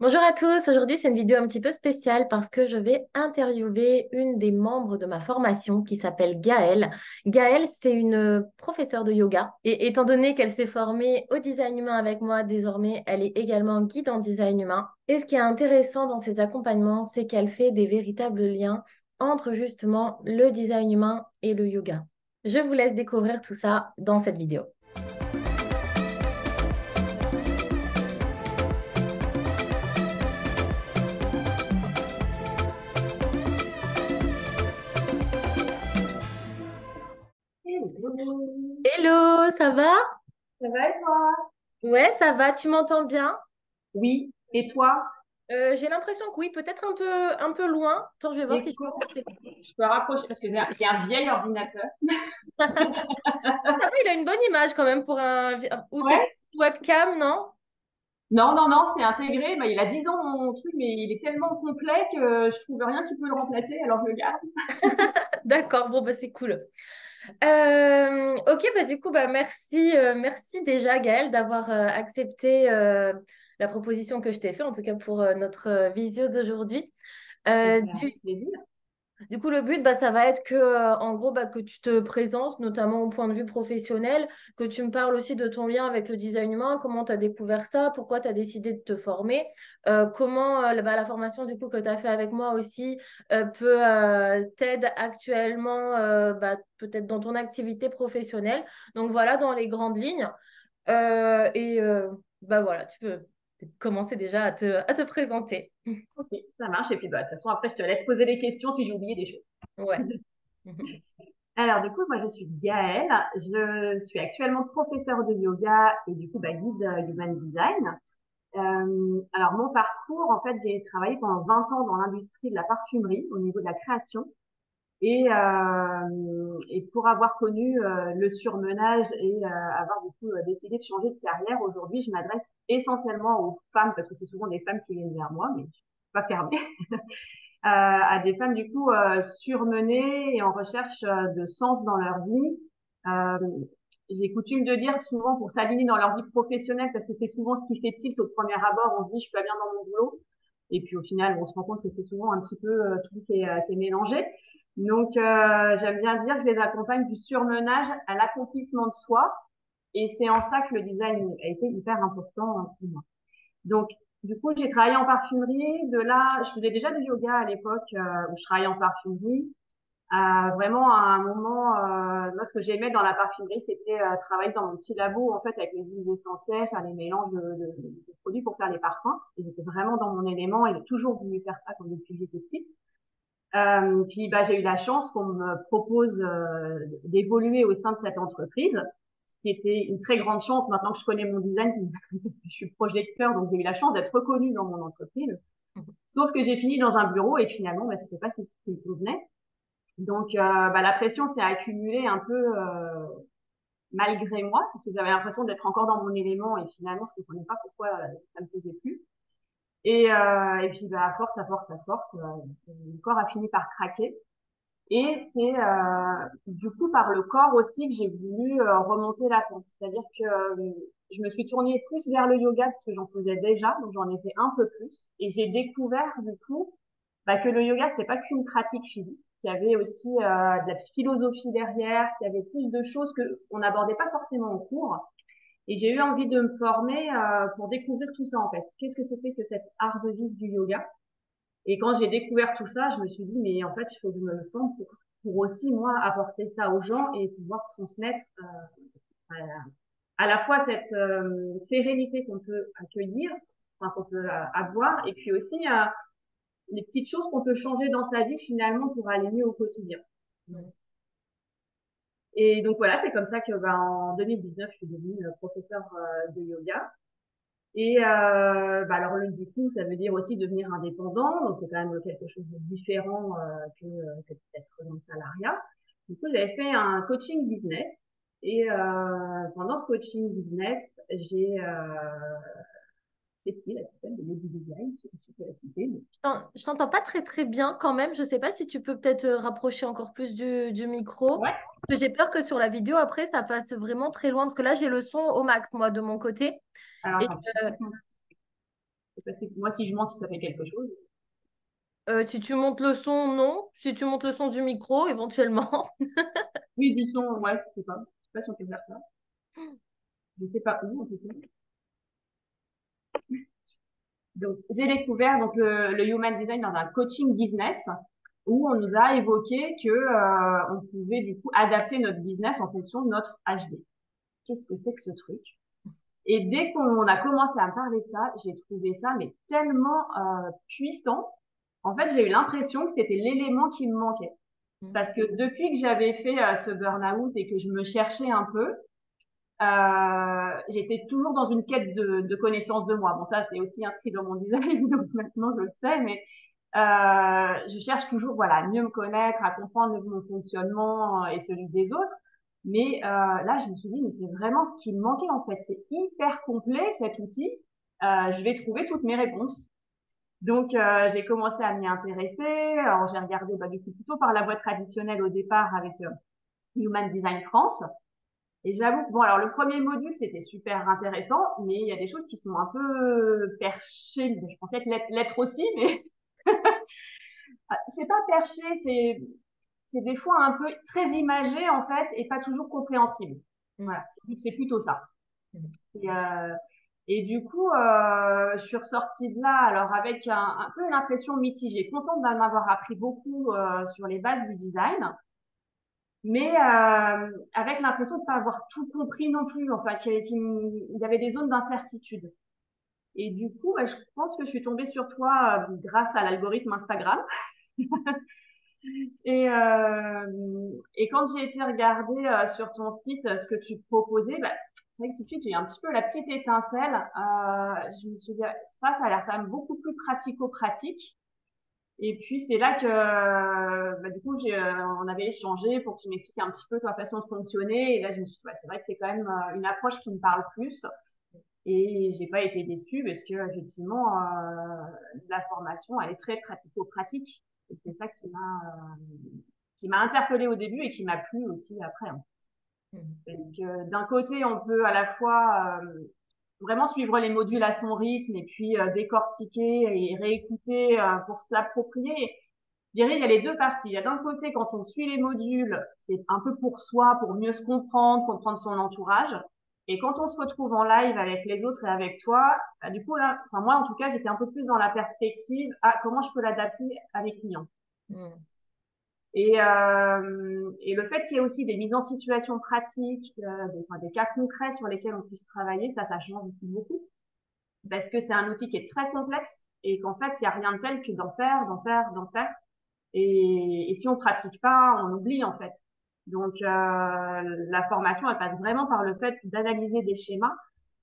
Bonjour à tous, aujourd'hui c'est une vidéo un petit peu spéciale parce que je vais interviewer une des membres de ma formation qui s'appelle Gaëlle. Gaëlle, c'est une professeure de yoga et étant donné qu'elle s'est formée au design humain avec moi, désormais elle est également guide en design humain. Et ce qui est intéressant dans ses accompagnements, c'est qu'elle fait des véritables liens entre justement le design humain et le yoga. Je vous laisse découvrir tout ça dans cette vidéo. Hello. Hello, ça va? Ça va et toi? Ouais, ça va, tu m'entends bien? Oui, et toi? J'ai l'impression que oui, peut-être un peu loin. Attends, je vais voir si je peux Écoute, monter. je peux rapprocher parce que j'ai un vieil ordinateur. Ça va, il a une bonne image quand même pour un... Ou c'est Ouais? webcam, non? Non, non, non, c'est intégré. Bah, il a 10 ans mon truc, mais il est tellement complet que je trouve rien qui peut le remplacer, alors je le garde. D'accord, bon, bah, c'est cool. Ok, bah, du coup, bah, merci déjà Gaëlle d'avoir accepté la proposition que je t'ai faite, en tout cas pour notre visio d'aujourd'hui. Eh Euh, ben, du, avec plaisir. Du coup, le but, bah, ça va être que, en gros, bah, que tu te présentes, notamment au point de vue professionnel, que tu me parles aussi de ton lien avec le design humain, comment tu as découvert ça, pourquoi tu as décidé de te former, comment la formation du coup, que tu as fait avec moi aussi peut t'aider actuellement, peut-être dans ton activité professionnelle. Donc voilà, dans les grandes lignes. Bah voilà, tu peux commencer déjà à te présenter. Ok, ça marche. Et puis, bah, de toute façon, après, je te laisse poser des questions si j'ai oublié des choses. Ouais. Alors, du coup, moi, je suis Gaëlle. Je suis actuellement professeure de yoga et du coup, bah, guide Human Design. Alors mon parcours, en fait, j'ai travaillé pendant 20 ans dans l'industrie de la parfumerie au niveau de la création. Et pour avoir connu le surmenage et avoir du coup décidé de changer de carrière, aujourd'hui, je m'adresse essentiellement aux femmes, parce que c'est souvent des femmes qui viennent vers moi, mais je suis pas fermée, à des femmes du coup surmenées et en recherche de sens dans leur vie. Euh, j'ai coutume de dire souvent pour s'aligner dans leur vie professionnelle, parce que c'est souvent ce qui fait tilt au premier abord, on se dit je suis pas bien dans mon boulot, et puis au final on se rend compte que c'est souvent un petit peu tout qui est mélangé. Donc j'aime bien dire que je les accompagne du surmenage à l'accomplissement de soi, et c'est en ça que le design a été hyper important pour moi. Donc, du coup, j'ai travaillé en parfumerie. De là, je faisais déjà du yoga à l'époque où je travaillais en parfumerie. Vraiment, à un moment, moi, ce que j'aimais dans la parfumerie, c'était travailler dans mon petit labo, en fait, avec les huiles essentielles, faire les mélanges de produits pour faire les parfums. Et j'étais vraiment dans mon élément et j'ai toujours voulu faire ça quand depuis que j'étais petite. Puis, bah, j'ai eu la chance qu'on me propose d'évoluer au sein de cette entreprise, ce qui était une très grande chance maintenant que je connais mon design, parce que je suis projecteur, donc j'ai eu la chance d'être reconnue dans mon entreprise. Sauf que j'ai fini dans un bureau et finalement, bah, c'était pas ce qui me convenait. Donc, bah, la pression s'est accumulée un peu malgré moi, parce que j'avais l'impression d'être encore dans mon élément et finalement, je ne comprenais pas pourquoi ça me plaisait plus. Et puis, bah, à force, le corps a fini par craquer. Et c'est du coup par le corps aussi que j'ai voulu remonter la pente. C'est-à-dire que je me suis tournée plus vers le yoga parce que j'en faisais déjà, donc j'en ai fait un peu plus. Et j'ai découvert du coup bah, que le yoga, c'était pas qu'une pratique physique, qu'il y avait aussi de la philosophie derrière, qu'il y avait plus de choses que on n'abordait pas forcément en cours. Et j'ai eu envie de me former pour découvrir tout ça en fait. Qu'est-ce que c'était que cet art de vivre du yoga? Et quand j'ai découvert tout ça, je me suis dit, mais en fait, il faut que je me forme pour aussi, moi, apporter ça aux gens et pouvoir transmettre à la fois cette sérénité qu'on peut accueillir, enfin, qu'on peut avoir, et puis aussi les petites choses qu'on peut changer dans sa vie finalement pour aller mieux au quotidien. Et donc voilà, c'est comme ça que ben, en 2019, je suis devenue professeure de yoga. Et bah alors du coup, ça veut dire aussi devenir indépendant, donc c'est quand même quelque chose de différent que d'être dans le salariat. Du coup, j'avais fait un coaching business et pendant ce coaching business, j'ai Cécile, elle s'appelle de Lady Design, je peux la citer. Je t'entends pas très très bien quand même. Je sais pas si tu peux peut-être rapprocher encore plus du micro. Ouais. Parce que j'ai peur que sur la vidéo, après, ça fasse vraiment très loin. Parce que là, j'ai le son au max, moi, de mon côté. Alors Et attends, euh, Moi, si je monte, si ça fait quelque chose. Si tu montes le son, non. Si tu montes le son du micro, éventuellement. Oui, du son, ouais, je sais pas. Je sais pas si on peut faire ça. Je sais pas où, en tout cas. Donc, j'ai découvert donc le human design dans un coaching business où on nous a évoqué que on pouvait du coup adapter notre business en fonction de notre HD. Qu'est-ce que c'est que ce truc? Et dès qu'on a commencé à me parler de ça, j'ai trouvé ça mais tellement puissant. En fait, j'ai eu l'impression que c'était l'élément qui me manquait. Parce que depuis que j'avais fait ce burn-out et que je me cherchais un peu, j'étais toujours dans une quête de connaissance de moi. Bon, ça, c'est aussi inscrit dans mon design, donc maintenant je le sais, mais je cherche toujours, voilà, à mieux me connaître, à comprendre mon fonctionnement et celui des autres. Mais là, je me suis dit, mais c'est vraiment ce qui me manquait en fait. C'est hyper complet cet outil. Je vais trouver toutes mes réponses. Donc, j'ai commencé à m'y intéresser. Alors, j'ai regardé bah, du coup plutôt par la voie traditionnelle au départ avec Human Design France. Et j'avoue que bon, alors le premier module c'était super intéressant, mais il y a des choses qui sont un peu perchées. Je pensais être lettre aussi, mais c'est pas perché, c'est des fois un peu très imagé en fait et pas toujours compréhensible. Mm. Voilà, c'est plutôt ça. Mm. Et, euh, et du coup, je suis ressortie de là alors avec un peu une impression mitigée, contente d'en avoir appris beaucoup sur les bases du design, mais avec l'impression de pas avoir tout compris non plus, enfin qu'il y avait des zones d'incertitude. Et du coup, bah, je pense que je suis tombée sur toi grâce à l'algorithme Instagram. Et quand j'ai été regarder sur ton site ce que tu proposais, bah, c'est vrai que tout de suite j'ai eu un petit peu la petite étincelle. Je me suis dit ça a l'air quand même beaucoup plus pratico-pratique. Et puis c'est là que bah, du coup on avait échangé pour que tu m'expliques un petit peu ta façon de fonctionner. Et là je me suis dit ouais, c'est vrai que c'est quand même une approche qui me parle plus. Et j'ai pas été déçue parce que effectivement la formation elle est très pratico-pratique. Et c'est ça qui m'a interpellée au début et qui m'a plu aussi après, hein. Mm. Parce que d'un côté on peut à la fois vraiment suivre les modules à son rythme et puis décortiquer et réécouter pour se l'approprier. Je dirais, il y a les deux parties. Il y a d'un côté, quand on suit les modules, c'est un peu pour soi, pour mieux se comprendre, comprendre son entourage. Et quand on se retrouve en live avec les autres et avec toi, bah, du coup, là, enfin, moi, en tout cas, j'étais un peu plus dans la perspective, ah, comment je peux l'adapter à mes clients. Mm. Et le fait qu'il y ait aussi des mises en situation pratiques, enfin, des cas concrets sur lesquels on puisse travailler, ça change aussi beaucoup. Parce que c'est un outil qui est très complexe et qu'en fait, il n'y a rien de tel que d'en faire, d'en faire, d'en faire. Et si on pratique pas, on oublie en fait. Donc la formation, elle passe vraiment par le fait d'analyser des schémas.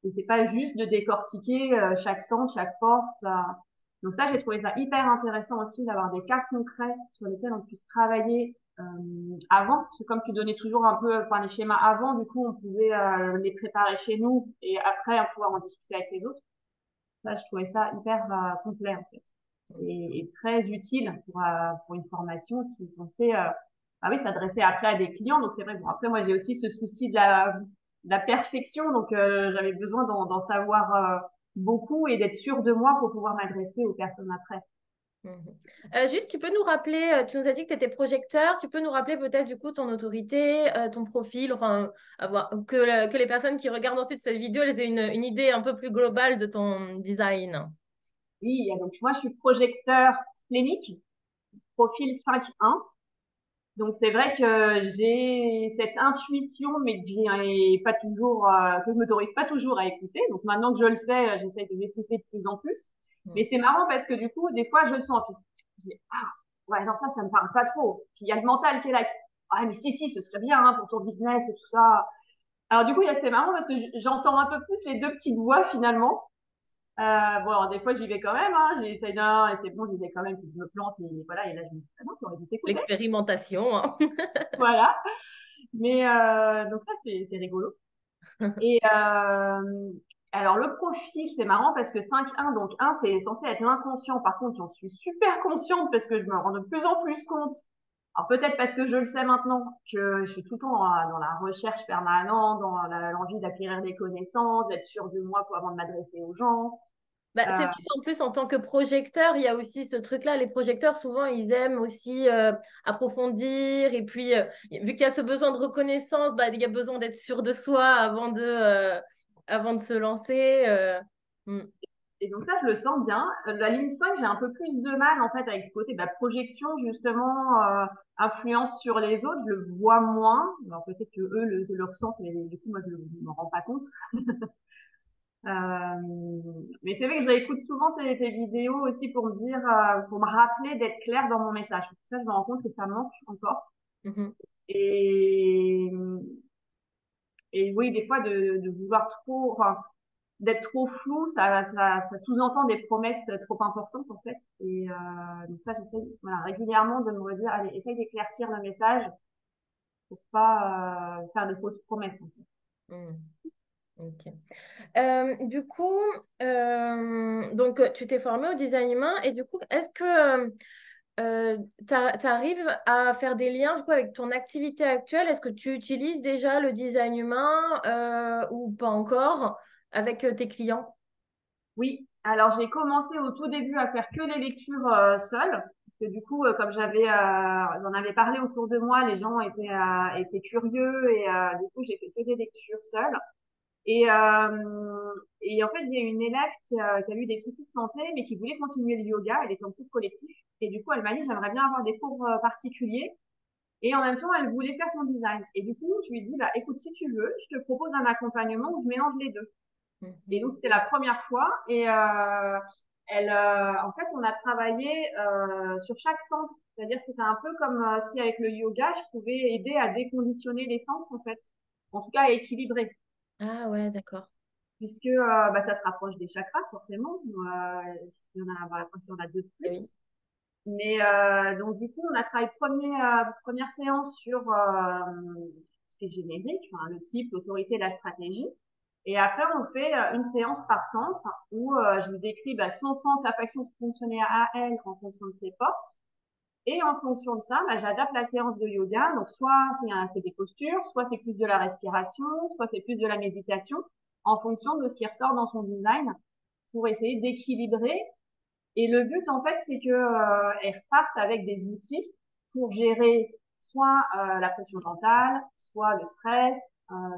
Et c'est pas juste de décortiquer chaque centre, chaque porte. Donc ça, j'ai trouvé ça hyper intéressant aussi d'avoir des cas concrets sur lesquels on puisse travailler avant. Parce que comme tu donnais toujours un peu, enfin les schémas avant, du coup, on pouvait les préparer chez nous et après pouvoir en discuter avec les autres. Ça, je trouvais ça hyper complet en fait et très utile pour une formation qui est censée ah oui, s'adresser après à des clients. Donc c'est vrai, bon après moi j'ai aussi ce souci de la perfection, donc j'avais besoin d'en savoir beaucoup et d'être sûre de moi pour pouvoir m'adresser aux personnes après. Mhm. Juste, tu peux nous rappeler, tu nous as dit que tu étais projecteur, tu peux nous rappeler peut-être du coup ton autorité, ton profil, enfin, que les personnes qui regardent ensuite cette vidéo, elles aient une idée un peu plus globale de ton design. Oui, donc moi je suis projecteur splénique, profil 5-1. Donc c'est vrai que j'ai cette intuition, mais que j'ai pas toujours, que je m'autorise pas toujours à écouter. Donc maintenant que je le sais, j'essaie de m'écouter de plus en plus. Mm. Mais c'est marrant parce que du coup, des fois, je le sens. Puis, je dis, ah, ouais, non, ça me parle pas trop. Puis il y a le mental qui est là. Ah, mais si, ce serait bien hein, pour ton business et tout ça. Alors du coup, c'est marrant parce que j'entends un peu plus les deux petites voix finalement. Bon, alors, des fois, j'y vais quand même, hein, j'essaye d'un, et c'est bon, j'y vais quand même, puis je me plante, et voilà, et là, je me dis, ah non, tu aurais dû t'écouter. L'expérimentation, hein. Voilà. Mais donc ça c'est rigolo. Et alors le profil c'est marrant parce que 5-1 donc 1 c'est censé être l'inconscient. Par contre j'en suis super consciente parce que je me rends de plus en plus compte. Alors peut-être parce que je le sais maintenant que je suis tout le temps dans la recherche permanente, dans l'envie d'acquérir des connaissances, d'être sûre de moi pour avant de m'adresser aux gens. Bah, c'est vrai qu'en plus, en tant que projecteur, il y a aussi ce truc-là. Les projecteurs, souvent, ils aiment aussi approfondir. Et puis, vu qu'il y a ce besoin de reconnaissance, bah, il y a besoin d'être sûr de soi avant de se lancer. Hmm. Et donc ça, je le sens bien. La ligne 5, j'ai un peu plus de mal en fait à exploiter. La projection, justement, influence sur les autres, je le vois moins. Alors peut-être que eux le ressentent, mais du coup, moi, je ne m'en rends pas compte. Mais c'est vrai que je réécoute souvent tes vidéos aussi pour me dire, pour me rappeler d'être claire dans mon message. Parce que ça, je me rends compte que ça manque encore. Mhm. Et, et oui, des fois, de vouloir trop, enfin, d'être trop flou, ça sous-entend des promesses trop importantes en fait. Et donc ça, j'essaie voilà, régulièrement de me redire, allez, essaye d'éclaircir le message pour pas faire de fausses promesses. En fait. Hmm. Ok. Du coup, donc tu t'es formé au design humain et du coup, est-ce que tu arrives à faire des liens du coup, avec ton activité actuelle? Est-ce que tu utilises déjà le design humain ou pas encore avec tes clients? Oui, alors j'ai commencé au tout début à faire que les lectures seules, parce que du coup, comme j'en avais parlé autour de moi, les gens étaient curieux et du coup j'ai fait que des lectures seules. Et, et en fait, j'ai une élève qui a eu des soucis de santé, mais qui voulait continuer le yoga. Elle était en cours collectif. Et du coup, elle m'a dit, j'aimerais bien avoir des cours particuliers. Et en même temps, elle voulait faire son design. Et du coup, je lui ai dit, bah, écoute, si tu veux, je te propose un accompagnement où je mélange les deux. Et Mhm. donc, c'était la première fois. Et en fait, on a travaillé sur chaque centre. C'est-à-dire que c'était un peu comme si avec le yoga, je pouvais aider à déconditionner les centres, en fait. En tout cas, à équilibrer. Ah ouais, d'accord. Puisque bah, ça se rapproche des chakras, forcément. S'il y en a, voilà, quand il y en a deux de Eh oui. plus. Mais donc, du coup, on a travaillé première séance sur ce qui est générique, enfin, le type, l'autorité, la stratégie. Et après, on fait une séance par centre où je lui décris bah, son centre, sa façon de fonctionner à elle en fonction de ses forces. Et en fonction de ça, bah, j'adapte la séance de yoga. Donc, soit c'est des postures, soit c'est plus de la respiration, soit c'est plus de la méditation, en fonction de ce qui ressort dans son design, pour essayer d'équilibrer. Et le but, en fait, c'est que elles repartent avec des outils pour gérer soit la pression mentale, soit le stress,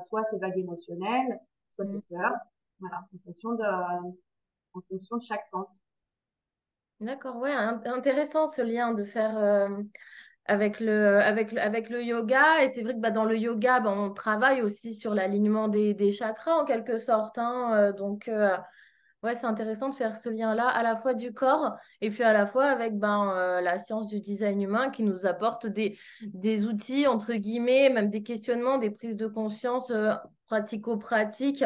soit ses vagues émotionnelles, soit ses Mhm. peurs. Voilà, en fonction de chaque centre. D'accord, ouais, intéressant ce lien de faire avec le yoga. Et c'est vrai que bah, dans le yoga, bah, on travaille aussi sur l'alignement des chakras en quelque sorte, hein. Donc, ouais, c'est intéressant de faire ce lien-là à la fois du corps et puis à la fois avec ben, la science du design humain qui nous apporte des outils, entre guillemets, même des questionnements, des prises de conscience pratico-pratiques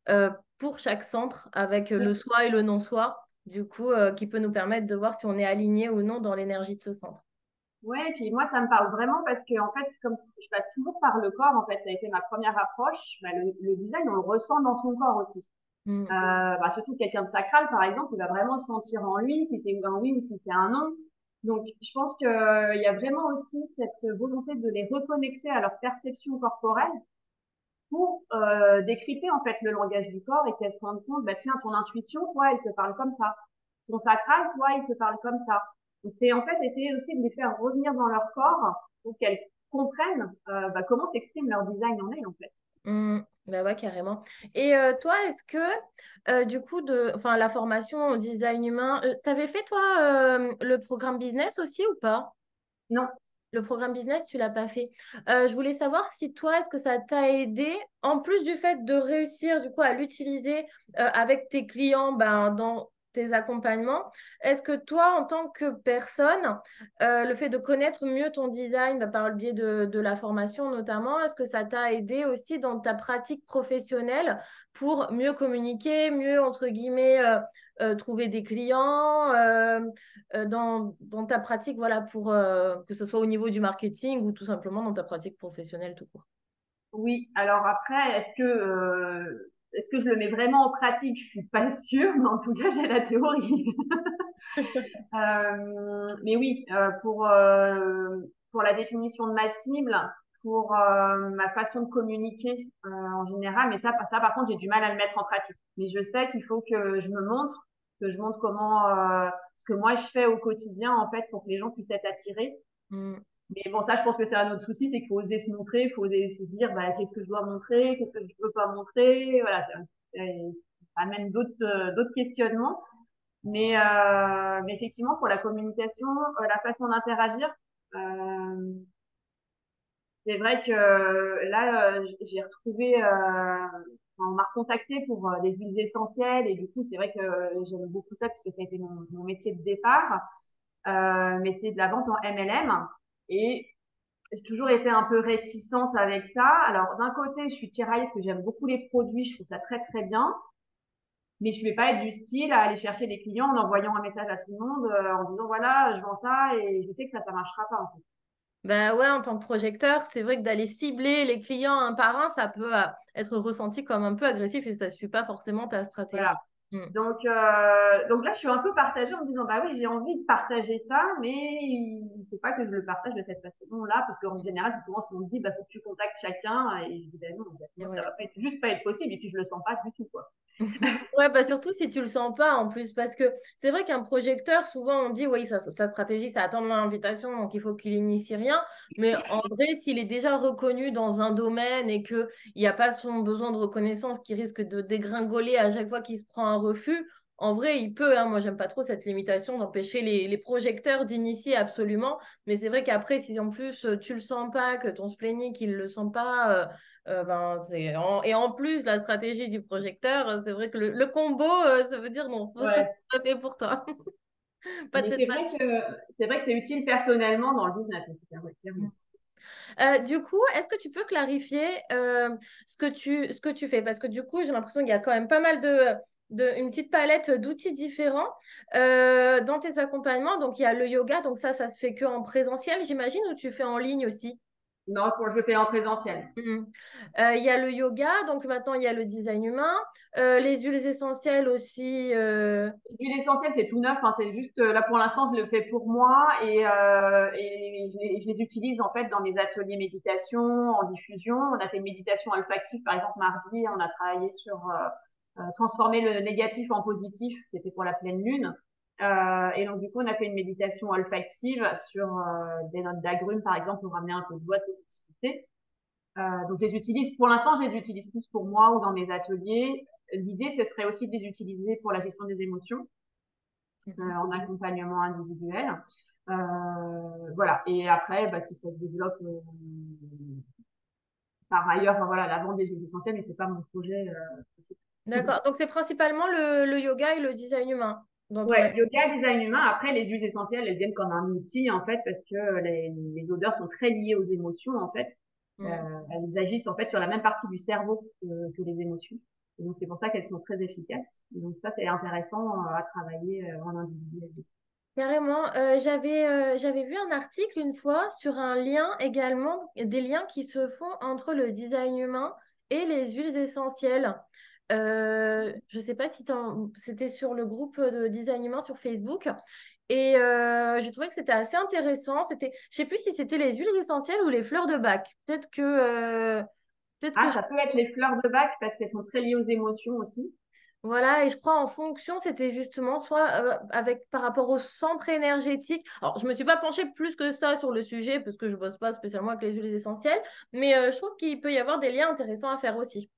euh, pour chaque centre avec le soi et le non-soi, du coup, qui peut nous permettre de voir si on est aligné ou non dans l'énergie de ce centre. Ouais, et puis moi, ça me parle vraiment parce que, en fait, comme je passe toujours par le corps, en fait, ça a été ma première approche. Bah, le design, on le ressent dans son corps aussi. Mm. Bah, surtout quelqu'un de sacral, par exemple, il va vraiment le sentir en lui, si c'est un oui ou si c'est un non. Donc, je pense qu'il y a vraiment aussi cette volonté de les reconnecter à leur perception corporelle pour décrypter en fait le langage du corps et qu'elles se rendent compte, bah tiens, ton intuition, toi, elle te parle comme ça. Ton sacral, toi, il te parle comme ça. Donc, c'est en fait essayer aussi de les faire revenir dans leur corps pour qu'elles comprennent bah, comment s'exprime leur design en elles en fait. Bah ouais, carrément. Et toi, est-ce que, du coup, enfin, la formation au design humain, t'avais fait, toi, le programme business aussi ou pas? Non, Le programme business, tu l'as pas fait. Je voulais savoir si toi, est-ce que ça t'a aidé, en plus du fait de réussir, du coup, à l'utiliser avec tes clients ben, dans tes accompagnements, est-ce que toi, en tant que personne, le fait de connaître mieux ton design bah, par le biais de la formation notamment, est-ce que ça t'a aidé aussi dans ta pratique professionnelle pour mieux communiquer, mieux, entre guillemets, trouver des clients dans ta pratique, voilà, pour que ce soit au niveau du marketing ou tout simplement dans ta pratique professionnelle tout court. oui. Alors après, est-ce que je le mets vraiment en pratique? Je suis pas sûre, mais en tout cas, j'ai la théorie. Mais oui, pour la définition de ma cible, pour ma façon de communiquer en général, mais ça par contre, j'ai du mal à le mettre en pratique. Mais je sais qu'il faut que je me montre. que je montre comment ce que moi je fais au quotidien en fait pour que les gens puissent être attirés. Mm. Mais bon, ça, je pense que c'est un autre souci, c'est qu'il faut oser se montrer, il faut oser se dire, bah, qu'est-ce que je dois montrer, qu'est-ce que je ne peux pas montrer, voilà, ça amène d'autres questionnements. Mais effectivement, pour la communication, la façon d'interagir, euh, c'est vrai que là, j'ai retrouvé, on m'a recontacté pour des huiles essentielles et du coup, c'est vrai que j'aime beaucoup ça puisque ça a été mon métier de départ. Mais c'est de la vente en MLM et j'ai toujours été un peu réticente avec ça. Alors, d'un côté, je suis tiraillée parce que j'aime beaucoup les produits, je trouve ça très très bien. Mais je vais pas être du style à aller chercher des clients en envoyant un message à tout le monde en disant voilà, je vends ça et je sais que ça marchera pas en fait. Bah ouais, en tant que projecteur, c'est vrai que d'aller cibler les clients un par un, ça peut être ressenti comme un peu agressif et ça ne suit pas forcément ta Voilà. stratégie. Mm. Donc là, je suis un peu partagée en me disant, bah oui, j'ai envie de partager ça, mais il faut pas que je le partage de cette façon-là, parce qu'en général, c'est souvent ce qu'on me dit, bah faut que tu contactes chacun, et je dis, bah non, Et ça ouais. va pas être, juste pas être possible, et puis je le sens pas du tout, quoi. Ouais, bah surtout si tu le sens pas en plus, parce que c'est vrai qu'un projecteur, souvent on dit, oui, sa stratégie, c'est attendre l'invitation, donc il faut qu'il initie rien. Mais en vrai, s'il est déjà reconnu dans un domaine et qu'il n'y a pas son besoin de reconnaissance qui risque de dégringoler à chaque fois qu'il se prend un refus, en vrai, il peut, hein. Moi, j'aime pas trop cette limitation d'empêcher les projecteurs d'initier absolument. Mais c'est vrai qu'après, si en plus tu le sens pas, que ton splénique, il le sent pas. Ben, et en plus, la stratégie du projecteur, c'est vrai que le combo, ça veut dire non, Ouais. c'est pas fait pour toi. Pas de Mais cette c'est vrai que c'est utile personnellement dans le business, en tout cas, ouais, clairement. façon. Du coup, est-ce que tu peux clarifier ce que tu fais? Parce que du coup, j'ai l'impression qu'il y a quand même pas mal une petite palette d'outils différents dans tes accompagnements. Donc, il y a le yoga, donc ça se fait que en présentiel, j'imagine, ou tu fais en ligne aussi? Non, je le fais en présentiel. Mhm. Il y a le yoga, donc maintenant il y a le design humain, les huiles essentielles aussi. L'huile essentielle, c'est tout neuf. Hein, c'est juste là pour l'instant, je le fais pour moi et je les utilise en fait dans mes ateliers méditation, en diffusion. On a fait une méditation olfactive, par exemple mardi. On a travaillé sur transformer le négatif en positif. C'était pour la pleine lune. Et donc du coup, on a fait une méditation olfactive sur des notes d'agrumes, par exemple, pour ramener un peu de joie, de positivité. Donc, je les utilise, pour l'instant, je les utilise plus pour moi ou dans mes ateliers. L'idée, ce serait aussi de les utiliser pour la gestion des émotions, Mhm. en accompagnement individuel. Voilà. Et après, bah, si ça se développe par ailleurs, enfin, voilà, la vente des huiles essentielles, mais c'est pas mon projet. D'accord, donc c'est principalement le yoga et le design humain dans ton Ouais, activité. yoga, design humain. Après, les huiles essentielles, elles viennent comme un outil, en fait, parce que les odeurs sont très liées aux émotions, en fait. Mhm. Elles agissent, en fait, sur la même partie du cerveau que les émotions. Et donc, c'est pour ça qu'elles sont très efficaces. Et donc, ça, c'est intéressant à travailler en individuel. Carrément, j'avais vu un article une fois sur un lien également, des liens qui se font entre le design humain et les huiles essentielles. Je ne sais pas si c'était sur le groupe de design humain sur Facebook. Et j'ai trouvé que c'était assez intéressant. Je sais plus si c'était les huiles essentielles ou les fleurs de bac. Peut-être que Ah, ça peut être les fleurs de bac parce qu'elles sont très liées aux émotions aussi. voilà, et je crois en fonction, c'était justement soit avec par rapport au centre énergétique. Alors, je me suis pas penchée plus que ça sur le sujet parce que je bosse pas spécialement avec les huiles essentielles, mais je trouve qu'il peut y avoir des liens intéressants à faire aussi.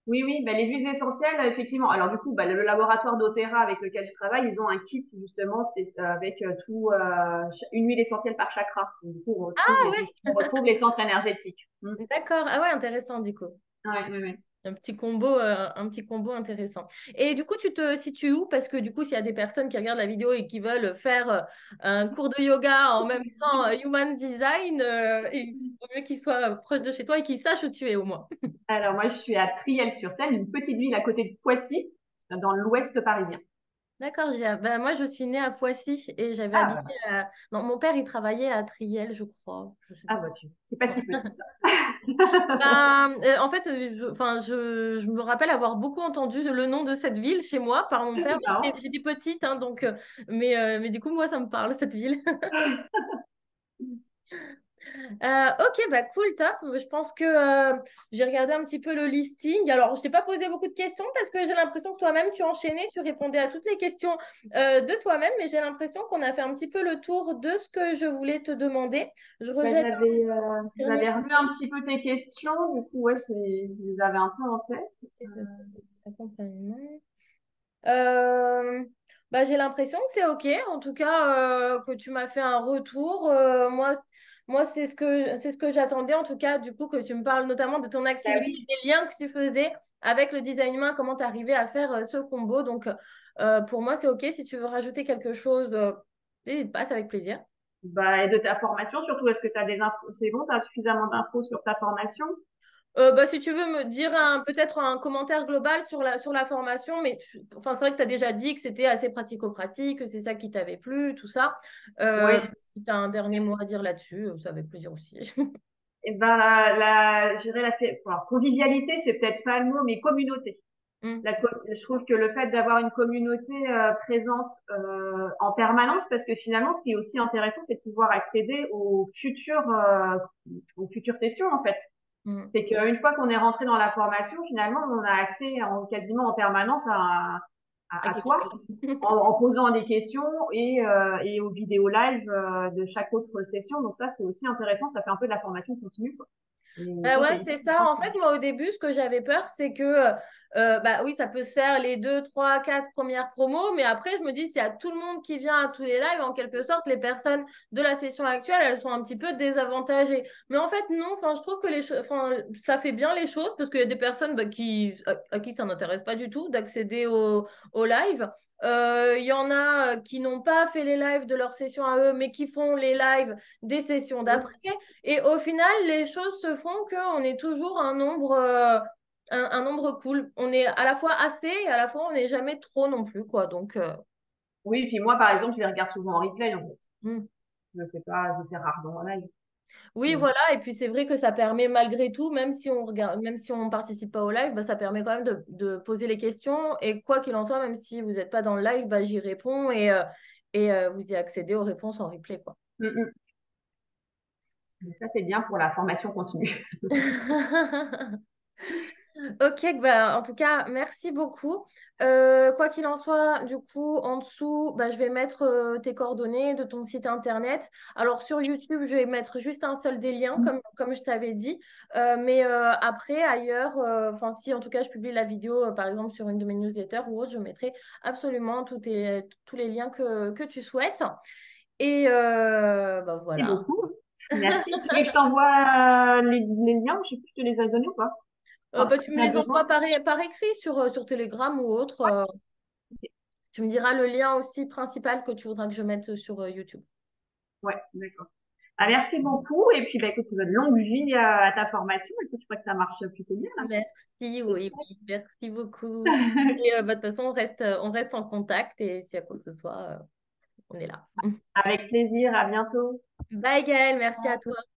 Oui, oui, bah, les huiles essentielles, effectivement. Alors du coup, bah, le laboratoire d'Otera avec lequel je travaille, ils ont un kit justement avec une huile essentielle par chakra. Donc, du coup, Ah ouais, on retrouve les centres énergétiques. d'accord. Ah ouais, intéressant du coup. Ouais, ouais, ouais. Un petit combo intéressant. Et du coup, tu te situes où? Parce que du coup, s'il y a des personnes qui regardent la vidéo et qui veulent faire un cours de yoga en même temps human design, il vaut mieux qu'ils soient proches de chez toi et qu'ils sachent où tu es au moins. Alors moi, je suis à Triel-sur-Seine, une petite ville à côté de Poissy, dans l'ouest parisien. D'accord, ben, moi je suis née à Poissy et j'avais Ah, habité bah, à... Non, mon père il travaillait à Triel, je crois. Je sais ah, plus. bah, c'est pas Ouais. si petit ça. Ben, en fait, je me rappelle avoir beaucoup entendu le nom de cette ville chez moi par mon père. C'est marrant. J'étais petite, hein, donc, mais du coup, moi, ça me parle, cette ville. Ok, bah cool, top. Je pense que j'ai regardé un petit peu le listing. Alors, je t'ai pas posé beaucoup de questions parce que j'ai l'impression que toi-même, tu enchaînais, tu répondais à toutes les questions de toi-même, mais j'ai l'impression qu'on a fait un petit peu le tour de ce que je voulais te demander. Je Bah, rejette un dernier j'avais revu un petit peu tes questions, du coup, ouais, je les avais un peu en tête. conseil de accompagnement. Euh, Bah, j'ai l'impression que c'est OK. En tout cas, que tu m'as fait un retour. Moi c'est ce que j'attendais. En tout cas, du coup, que tu me parles notamment de ton Bah activité, oui, des liens que tu faisais avec le design humain, comment tu arrivais à faire ce combo. Donc, pour moi, c'est OK. Si tu veux rajouter quelque chose, n'hésite pas, c'est avec plaisir. bah, et de ta formation, surtout, est-ce que tu as des infos? C'est bon, tu as suffisamment d'infos sur ta formation? Bah, si tu veux me dire peut-être un commentaire global sur la formation, mais enfin, c'est vrai que tu as déjà dit que c'était assez pratico-pratique, que c'est ça qui t'avait plu, tout ça. Oui. Si tu as un dernier mot à dire là-dessus, c'est avec plaisir aussi. Et ben, je dirais alors, convivialité, c'est peut-être pas le mot, mais communauté. Mm, Je trouve que le fait d'avoir une communauté présente en permanence, parce que finalement, ce qui est aussi intéressant, c'est de pouvoir accéder aux futures sessions, en fait. mm. C'est qu'une fois qu'on est rentré dans la formation, finalement, on a accès quasiment en permanence À à quelque toi, chose. en posant des questions et aux vidéos live de chaque autre session. Donc ça, c'est aussi intéressant. Ça fait un peu de la formation continue, quoi. Et Bah ça, ouais, c'est hyper c'est ça. En intéressant. fait, moi, au début, ce que j'avais peur, c'est que, bah oui, ça peut se faire les deux, trois, quatre premières promos, mais après, je me dis, s'il y a tout le monde qui vient à tous les lives, en quelque sorte, les personnes de la session actuelle, elles sont un petit peu désavantagées. Mais en fait, non, enfin, je trouve que enfin, ça fait bien les choses parce qu'il y a des personnes bah, à qui ça n'intéresse pas du tout d'accéder au live. Il y en a qui n'ont pas fait les lives de leur session à eux, mais qui font les lives des sessions d'après. Et au final, les choses se font qu'on est toujours un nombre cool. On est à la fois assez et à la fois on n'est jamais trop non plus, quoi. Donc, Oui, puis moi, par exemple, je les regarde souvent en replay, en fait. hmm. Je le fais rarement en live. Oui, Mm. voilà. Et puis c'est vrai que ça permet malgré tout, même si on regarde, même si on participe pas au live, bah, ça permet quand même de poser les questions. Et quoi qu'il en soit, même si vous n'êtes pas dans le live, bah, j'y réponds et vous y accédez aux réponses en replay, quoi. Mm, mm. Mais ça, c'est bien pour la formation continue. Ok, bah, en tout cas, merci beaucoup. Quoi qu'il en soit, du coup, en dessous, bah, je vais mettre tes coordonnées de ton site internet. Alors, sur YouTube, je vais mettre juste un seul des liens, comme je t'avais dit. Mais après, ailleurs, enfin, si en tout cas je publie la vidéo, par exemple, sur une de mes newsletters ou autre, je mettrai absolument tous les liens que tu souhaites. Et bah, Merci voilà. beaucoup. Merci. Tu veux que je t'envoie les liens? Je sais plus, je te les ai donnés ou pas? Enfin, Bah, tu me tu as les besoin? envoies par écrit sur Telegram ou autre. Ok. Tu me diras le lien aussi principal que tu voudras que je mette sur YouTube. Ouais, d'accord. Ah, merci beaucoup. Et puis, bah, écoute, longue vie à ta formation. Écoute, je crois que ça marche plutôt bien, là. Merci, C'est oui, chouette. oui, merci beaucoup. Et bah, de toute façon, on reste en contact et s'il y a quoi que ce soit, on est là. Avec plaisir. À bientôt. Bye Gaëlle, merci à toi.